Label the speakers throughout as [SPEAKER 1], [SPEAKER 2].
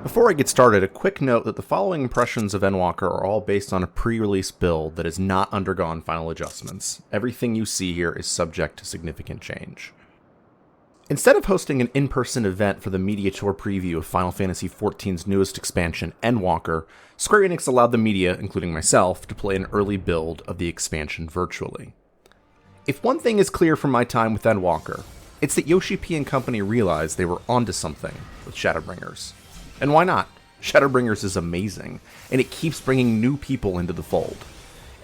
[SPEAKER 1] Before I get started, a quick note that the following impressions of Endwalker are all based on a pre-release build that has not undergone final adjustments. Everything you see here is subject to significant change. Instead of hosting an in-person event for the media tour preview of Final Fantasy XIV's newest expansion, Endwalker, Square Enix allowed the media, including myself, to play an early build of the expansion virtually. If one thing is clear from my time with Endwalker, it's that Yoshi-P and company realized they were onto something with Shadowbringers. And why not? Shadowbringers is amazing, and it keeps bringing new people into the fold.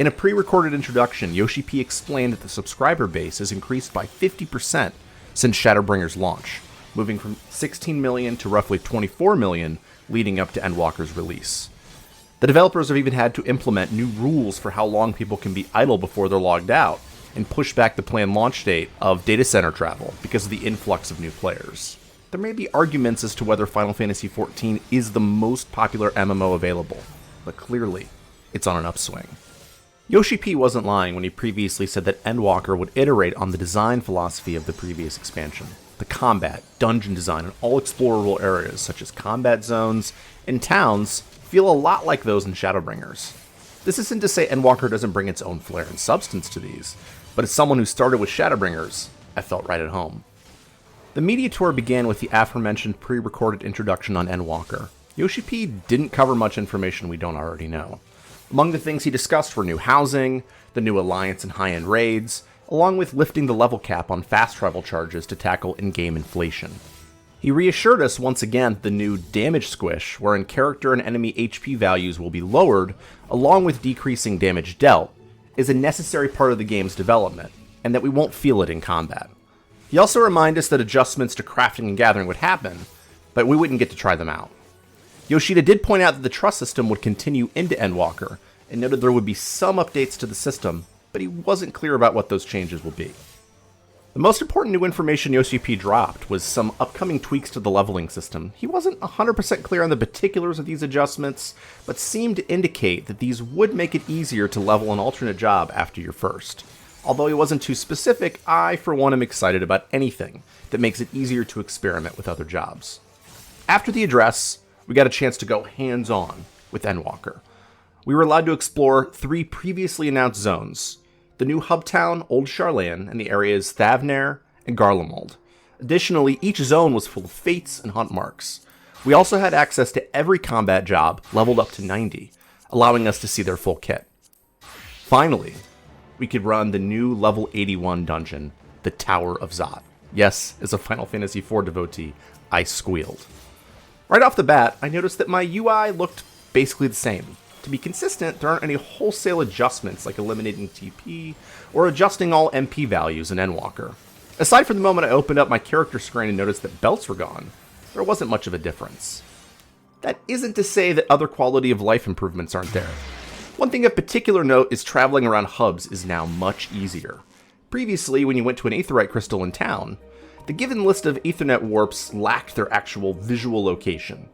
[SPEAKER 1] In a pre-recorded introduction, Yoshi-P explained that the subscriber base has increased by 50% since Shadowbringers' launch, moving from 16 million to roughly 24 million leading up to Endwalker's release. The developers have even had to implement new rules for how long people can be idle before they're logged out, and push back the planned launch date of data center travel because of the influx of new players. There may be arguments as to whether Final Fantasy XIV is the most popular MMO available, but clearly, it's on an upswing. Yoshi-P wasn't lying when he previously said that Endwalker would iterate on the design philosophy of the previous expansion. The combat, dungeon design, and all explorable areas such as combat zones and towns feel a lot like those in Shadowbringers. This isn't to say Endwalker doesn't bring its own flair and substance to these, but as someone who started with Shadowbringers, I felt right at home. The media tour began with the aforementioned pre-recorded introduction on Endwalker. Yoshi-P didn't cover much information we don't already know. Among the things he discussed were new housing, the new alliance and high-end raids, along with lifting the level cap on fast travel charges to tackle in-game inflation. He reassured us once again that the new damage squish, wherein character and enemy HP values will be lowered, along with decreasing damage dealt, is a necessary part of the game's development, and that we won't feel it in combat. He also reminded us that adjustments to crafting and gathering would happen, but we wouldn't get to try them out. Yoshida did point out that the trust system would continue into Endwalker, and noted there would be some updates to the system, but he wasn't clear about what those changes will be. The most important new information Yoshi-P dropped was some upcoming tweaks to the leveling system. He wasn't 100% clear on the particulars of these adjustments, but seemed to indicate that these would make it easier to level an alternate job after your first. Although he wasn't too specific, I, for one, am excited about anything that makes it easier to experiment with other jobs. After the address, we got a chance to go hands-on with Endwalker. We were allowed to explore 3 previously announced zones: the new hub town, Old Charlan, and the areas Thavnair and Garlemald. Additionally, each zone was full of fates and hunt marks. We also had access to every combat job leveled up to 90, allowing us to see their full kit. Finally, we could run the new level 81 dungeon, the Tower of Zot. Yes, as a Final Fantasy IV devotee, I squealed. Right off the bat, I noticed that my UI looked basically the same. To be consistent, there aren't any wholesale adjustments like eliminating TP or adjusting all MP values in Endwalker. Aside from the moment I opened up my character screen and noticed that belts were gone, there wasn't much of a difference. That isn't to say that other quality of life improvements aren't there. One thing of particular note is traveling around hubs is now much easier. Previously, when you went to an aetheryte crystal in town, the given list of Ethernet warps lacked their actual visual location.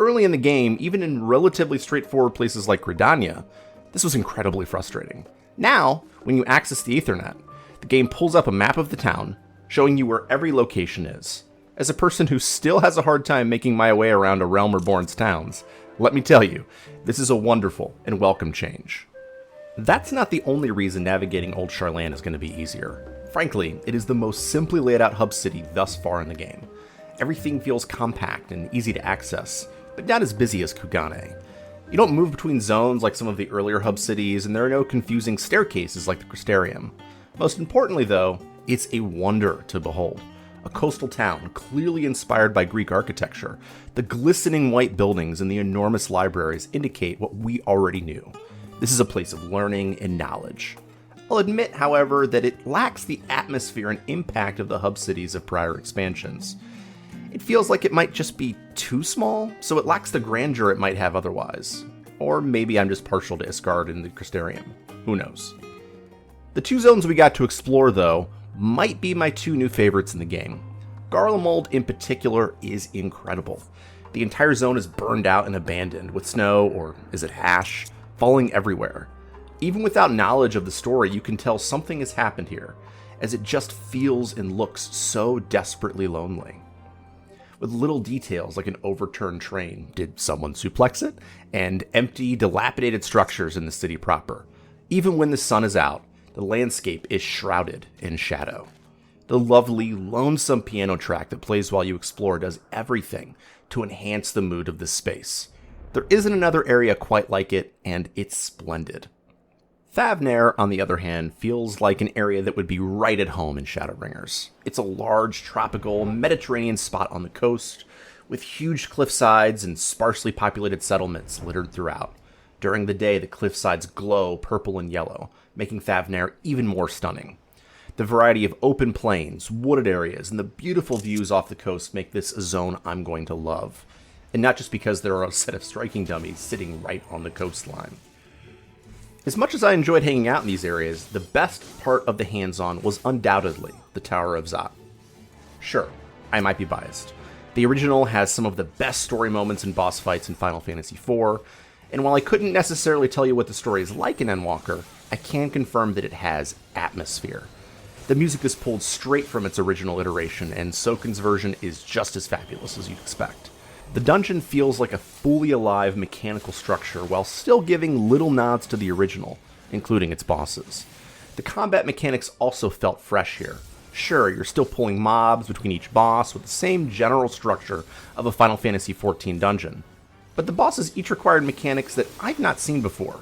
[SPEAKER 1] Early in the game, even in relatively straightforward places like Gridania, this was incredibly frustrating. Now, when you access the Ethernet, the game pulls up a map of the town, showing you where every location is. As a person who still has a hard time making my way around a Realm Reborn's towns, let me tell you, this is a wonderful and welcome change. That's not the only reason navigating Old Charlan is going to be easier. Frankly, it is the most simply laid out hub city thus far in the game. Everything feels compact and easy to access, but not as busy as Kugane. You don't move between zones like some of the earlier hub cities, and there are no confusing staircases like the Crystarium. Most importantly though, it's a wonder to behold. A coastal town, clearly inspired by Greek architecture. The glistening white buildings and the enormous libraries indicate what we already knew. This is a place of learning and knowledge. I'll admit, however, that it lacks the atmosphere and impact of the hub cities of prior expansions. It feels like it might just be too small, so it lacks the grandeur it might have otherwise. Or maybe I'm just partial to Isgard and the Crystarium. Who knows? The 2 zones we got to explore, though, might be my 2 new favorites in the game. Garlemald in particular is incredible. The entire zone is burned out and abandoned, with snow, or is it ash, falling everywhere. Even without knowledge of the story, you can tell something has happened here, as it just feels and looks so desperately lonely. with little details like an overturned train, did someone suplex it, and empty, dilapidated structures in the city proper. Even when the sun is out, the landscape is shrouded in shadow. The lovely, lonesome piano track that plays while you explore does everything to enhance the mood of this space. There isn't another area quite like it, and it's splendid. Thavnair, on the other hand, feels like an area that would be right at home in Shadowbringers. It's a large, tropical, Mediterranean spot on the coast, with huge cliff sides and sparsely populated settlements littered throughout. During the day, the cliff sides glow purple and yellow, making Thavnair even more stunning. The variety of open plains, wooded areas, and the beautiful views off the coast make this a zone I'm going to love. And not just because there are a set of striking dummies sitting right on the coastline. As much as I enjoyed hanging out in these areas, the best part of the hands-on was undoubtedly the Tower of Zot. Sure, I might be biased. The original has some of the best story moments and boss fights in Final Fantasy IV, and while I couldn't necessarily tell you what the story is like in Endwalker, I can confirm that it has atmosphere. The music is pulled straight from its original iteration, and Soken's version is just as fabulous as you'd expect. The dungeon feels like a fully alive mechanical structure while still giving little nods to the original, including its bosses. The combat mechanics also felt fresh here. Sure, you're still pulling mobs between each boss with the same general structure of a Final Fantasy XIV dungeon, but the bosses each required mechanics that I've not seen before.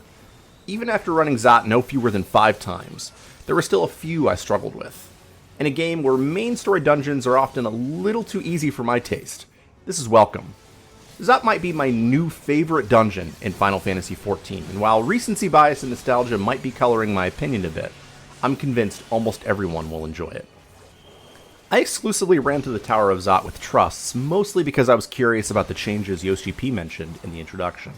[SPEAKER 1] Even after running Zot no fewer than 5 times, there were still a few I struggled with. In a game where main story dungeons are often a little too easy for my taste, this is welcome. Zot might be my new favorite dungeon in Final Fantasy XIV, and while recency bias and nostalgia might be coloring my opinion a bit, I'm convinced almost everyone will enjoy it. I exclusively ran to the Tower of Zot with trusts, mostly because I was curious about the changes Yoshi-P mentioned in the introduction.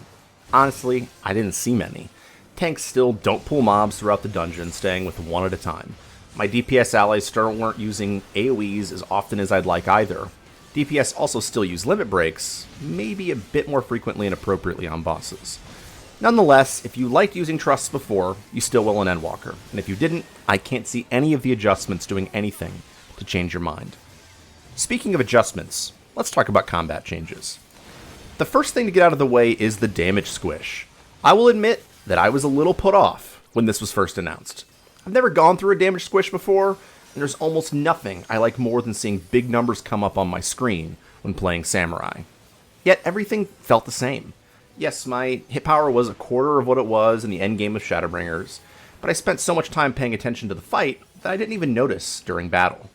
[SPEAKER 1] Honestly, I didn't see many. Tanks still don't pull mobs throughout the dungeon, staying with one at a time. My DPS allies still weren't using AoEs as often as I'd like either. DPS also still use limit breaks, maybe a bit more frequently and appropriately on bosses. Nonetheless, if you liked using trusts before, you still will in Endwalker, and if you didn't, I can't see any of the adjustments doing anything to change your mind. Speaking of adjustments, let's talk about combat changes. The first thing to get out of the way is the damage squish. I will admit that I was a little put off when this was first announced. I've never gone through a damage squish before, and there's almost nothing I like more than seeing big numbers come up on my screen when playing Samurai. Yet everything felt the same. Yes, my hit power was a quarter of what it was in the endgame of Shadowbringers, but I spent so much time paying attention to the fight that I didn't even notice during battle.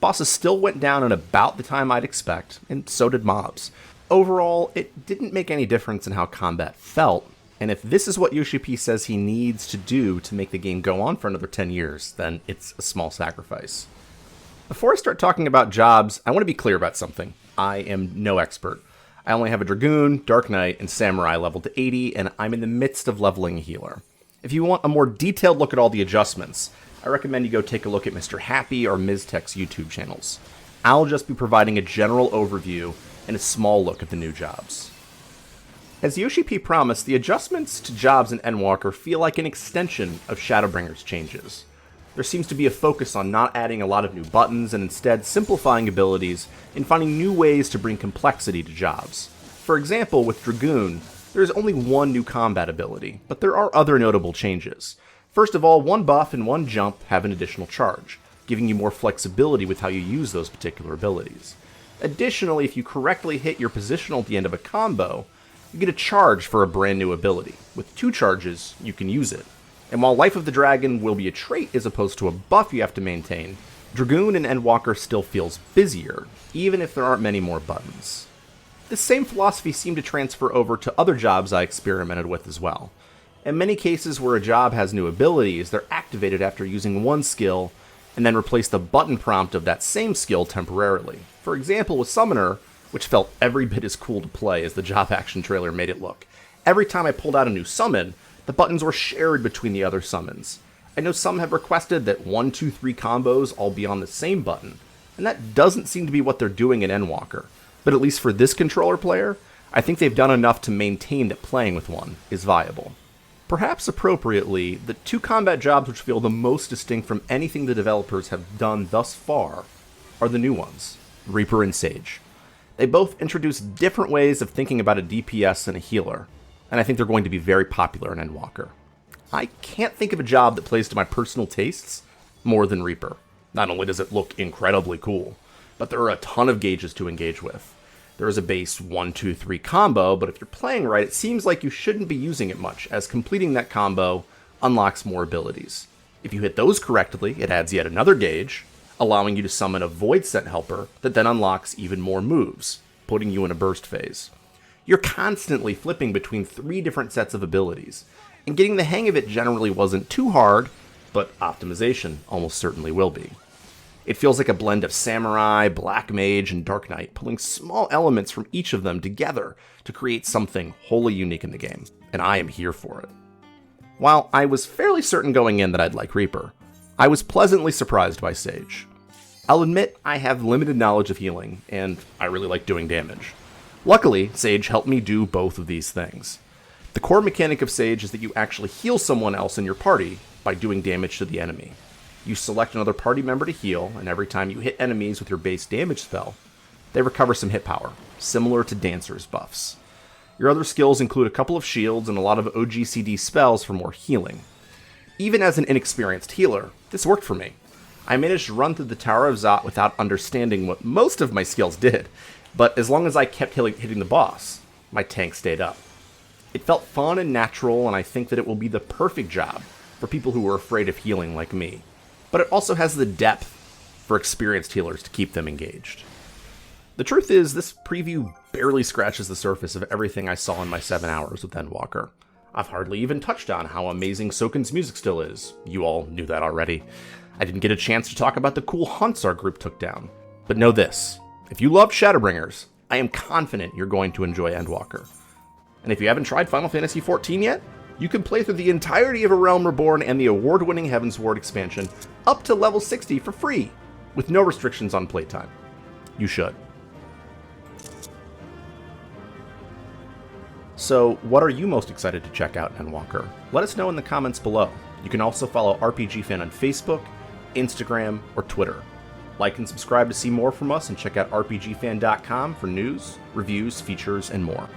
[SPEAKER 1] Bosses still went down in about the time I'd expect, and so did mobs. Overall, it didn't make any difference in how combat felt, and if this is what Yoshi-P says he needs to do to make the game go on for another 10 years, then it's a small sacrifice. Before I start talking about jobs, I want to be clear about something. I am no expert. I only have a Dragoon, Dark Knight, and Samurai leveled to 80, and I'm in the midst of leveling a healer. If you want a more detailed look at all the adjustments, I recommend you go take a look at Mr. Happy or Ms. Tech's YouTube channels. I'll just be providing a general overview and a small look at the new jobs. As Yoshi-P promised, the adjustments to jobs in Endwalker feel like an extension of Shadowbringers' changes. There seems to be a focus on not adding a lot of new buttons and instead simplifying abilities and finding new ways to bring complexity to jobs. For example, with Dragoon, there is only one new combat ability, but there are other notable changes. First of all, one buff and one jump have an additional charge, giving you more flexibility with how you use those particular abilities. Additionally, if you correctly hit your positional at the end of a combo, you get a charge for a brand new ability. With 2 charges, you can use it. And while Life of the Dragon will be a trait as opposed to a buff you have to maintain, Dragoon in Endwalker still feels busier, even if there aren't many more buttons. This same philosophy seemed to transfer over to other jobs I experimented with as well. In many cases where a job has new abilities, they're activated after using one skill, and then replace the button prompt of that same skill temporarily. For example, with Summoner, which felt every bit as cool to play as the job action trailer made it look. Every time I pulled out a new summon, the buttons were shared between the other summons. I know some have requested that 1, 2, 3 combos all be on the same button, and that doesn't seem to be what they're doing in Endwalker. But at least for this controller player, I think they've done enough to maintain that playing with one is viable. Perhaps appropriately, the 2 combat jobs which feel the most distinct from anything the developers have done thus far are the new ones, Reaper and Sage. They both introduce different ways of thinking about a DPS and a healer, and I think they're going to be very popular in Endwalker. I can't think of a job that plays to my personal tastes more than Reaper. Not only does it look incredibly cool, but there are a ton of gauges to engage with. There is a base 1-2-3 combo, but if you're playing right, it seems like you shouldn't be using it much, as completing that combo unlocks more abilities. If you hit those correctly, it adds yet another gauge, allowing you to summon a Void Scent helper that then unlocks even more moves, putting you in a burst phase. You're constantly flipping between 3 different sets of abilities, and getting the hang of it generally wasn't too hard, but optimization almost certainly will be. It feels like a blend of Samurai, Black Mage, and Dark Knight, pulling small elements from each of them together to create something wholly unique in the game, and I am here for it. While I was fairly certain going in that I'd like Reaper, I was pleasantly surprised by Sage. I'll admit I have limited knowledge of healing, and I really like doing damage. Luckily, Sage helped me do both of these things. The core mechanic of Sage is that you actually heal someone else in your party by doing damage to the enemy. You select another party member to heal, and every time you hit enemies with your base damage spell, they recover some hit power, similar to Dancer's buffs. Your other skills include a couple of shields and a lot of OGCD spells for more healing. Even as an inexperienced healer, this worked for me. I managed to run through the Tower of Zot without understanding what most of my skills did, but as long as I kept hitting the boss, my tank stayed up. It felt fun and natural, and I think that it will be the perfect job for people who are afraid of healing like me. But it also has the depth for experienced healers to keep them engaged. The truth is, this preview barely scratches the surface of everything I saw in my 7 hours with Endwalker. I've hardly even touched on how amazing Soken's music still is. You all knew that already. I didn't get a chance to talk about the cool hunts our group took down. But know this, if you loved Shadowbringers, I am confident you're going to enjoy Endwalker. And if you haven't tried Final Fantasy XIV yet, you can play through the entirety of A Realm Reborn and the award-winning Heavensward expansion up to level 60 for free, with no restrictions on playtime. You should. So, what are you most excited to check out in Endwalker? Let us know in the comments below. You can also follow RPGFan on Facebook, Instagram, or Twitter. Like and subscribe to see more from us, and check out rpgfan.com for news, reviews, features, and more.